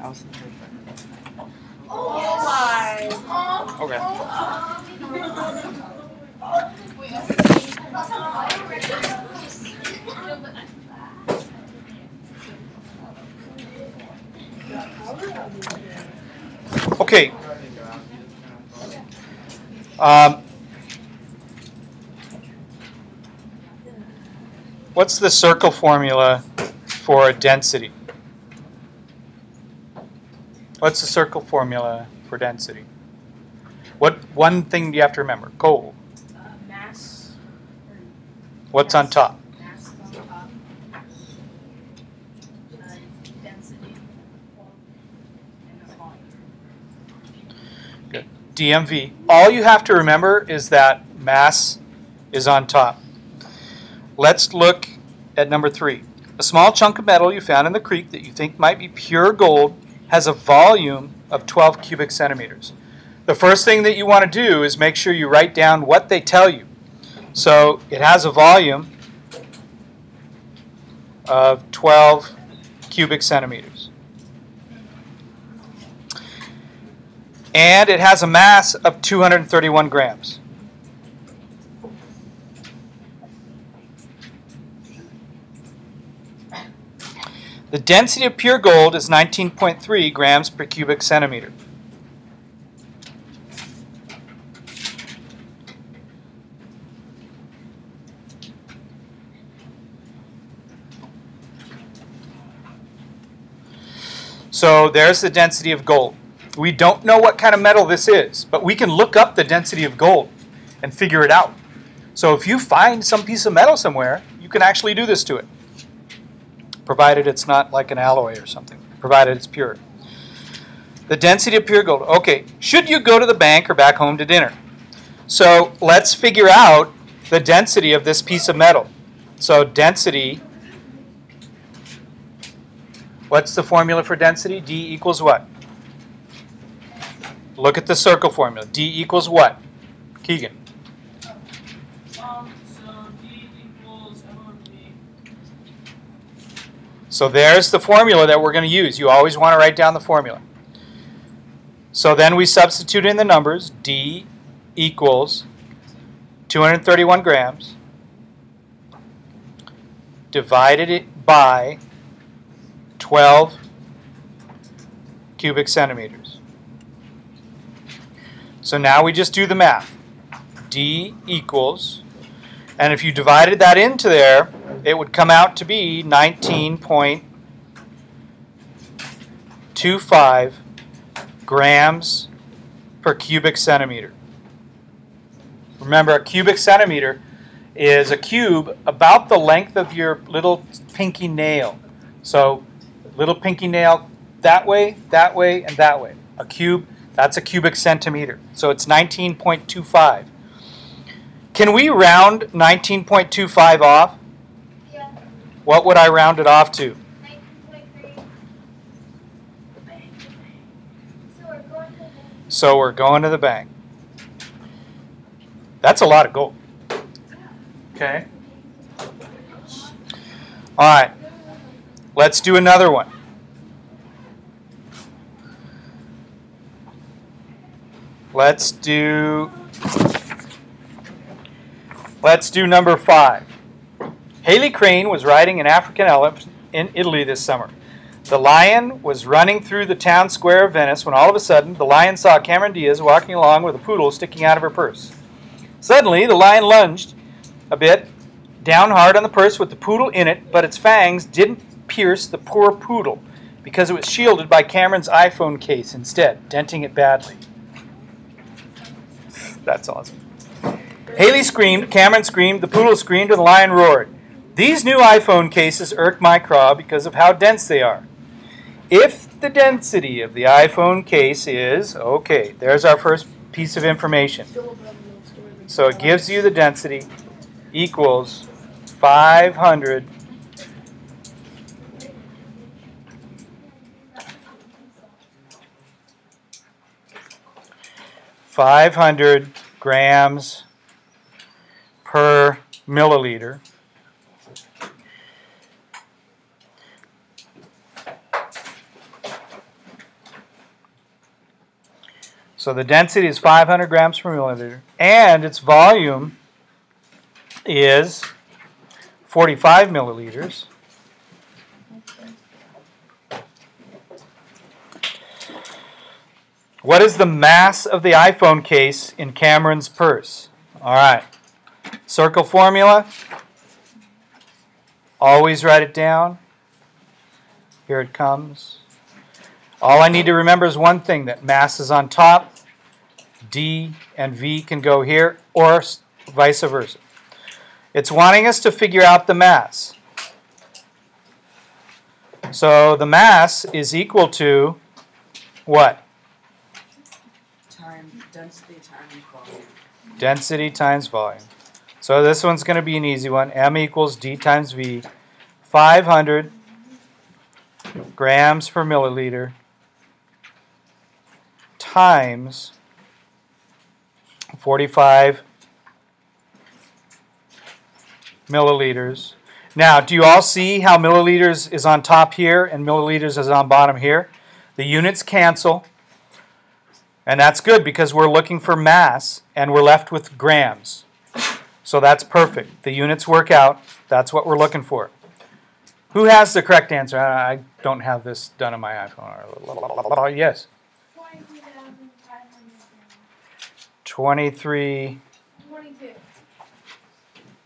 Okay. Okay. What's the circle formula for a density? What's the circle formula for density? What one thing do you have to remember? Coal. Mass. What's on top? Mass is on top. It's density. And the volume. Good. DMV. All you have to remember is that mass is on top. Let's look at number 3. A small chunk of metal you found in the creek that you think might be pure gold has a volume of 12 cubic centimeters. The first thing that you want to do is make sure you write down what they tell you. So it has a volume of 12 cubic centimeters. And it has a mass of 231 grams. The density of pure gold is 19.3 grams per cubic centimeter. So there's the density of gold. We don't know what kind of metal this is, but we can look up the density of gold and figure it out. So if you find some piece of metal somewhere, you can actually do this to it, provided it's not like an alloy or something, provided it's pure. The density of pure gold. Okay, should you go to the bank or back home to dinner? So let's figure out the density of this piece of metal. So density, what's the formula for density? D equals what? Look at the circle formula. D equals what? Keegan. So D equals M/V. So there's the formula that we're going to use. You always want to write down the formula. So then we substitute in the numbers. D equals 231 grams divided it by 12 cubic centimeters. So now we just do the math. D equals, and if you divided that into there, it would come out to be 19.25 grams per cubic centimeter. Remember, a cubic centimeter is a cube about the length of your little pinky nail. So little pinky nail that way, and that way. A cube, that's a cubic centimeter. So it's 19.25. Can we round 19.25 off? Yeah. What would I round it off to? 19.3. So we're going to the bank. That's a lot of gold. Okay. All right. Let's do another one. Let's do number 5. Haley Crane was riding an African elephant in Italy this summer. The lion was running through the town square of Venice when all of a sudden the lion saw Cameron Diaz walking along with a poodle sticking out of her purse. Suddenly the lion lunged a bit down hard on the purse with the poodle in it, but its fangs didn't pierce the poor poodle because it was shielded by Cameron's iPhone case instead, denting it badly. That's awesome. Haley screamed, Cameron screamed, the poodle screamed, and the lion roared. These new iPhone cases irk my craw because of how dense they are. If the density of the iPhone case is, okay, there's our first piece of information. So it gives you the density equals 500 grams per milliliter. So the density is 500 grams per milliliter, and its volume is 45 milliliters. What is the mass of the iPhone case in Cameron's purse? All right. Circle formula. Always write it down. Here it comes. All I need to remember is one thing, that mass is on top. D and V can go here, or vice versa. It's wanting us to figure out the mass. So the mass is equal to what? Density times volume. Density times volume. So this one's going to be an easy one. M equals D times V. 500 grams per milliliter times 45 milliliters. Now, do you all see how milliliters is on top here and milliliters is on bottom here? The units cancel. And that's good because we're looking for mass and we're left with grams. So that's perfect. The units work out. That's what we're looking for. Who has the correct answer? I don't have this done on my iPhone. Yes.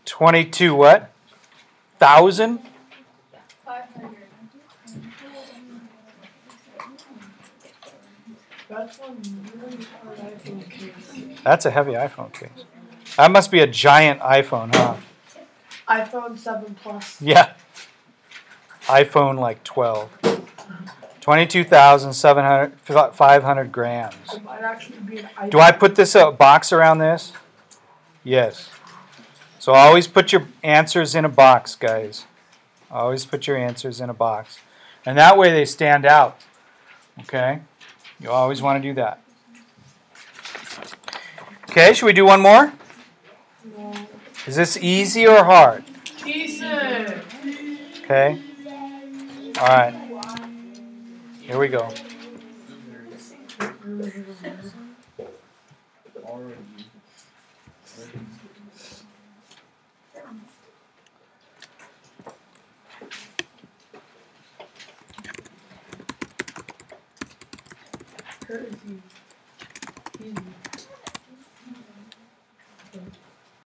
22 what? 1,000? 500. That's one really hard iPhone case. That's a heavy iPhone case. That must be a giant iPhone, huh? iPhone 7 Plus. Yeah. iPhone like 12. 22,500 grams. It might actually be an iPhone. Do I put this box around this? Yes. So always put your answers in a box, guys. Always put your answers in a box. And that way they stand out. Okay? You always want to do that. Okay, should we do one more? No. Is this easy or hard? Easy. Okay. All right. Here we go. Crazy. Easy.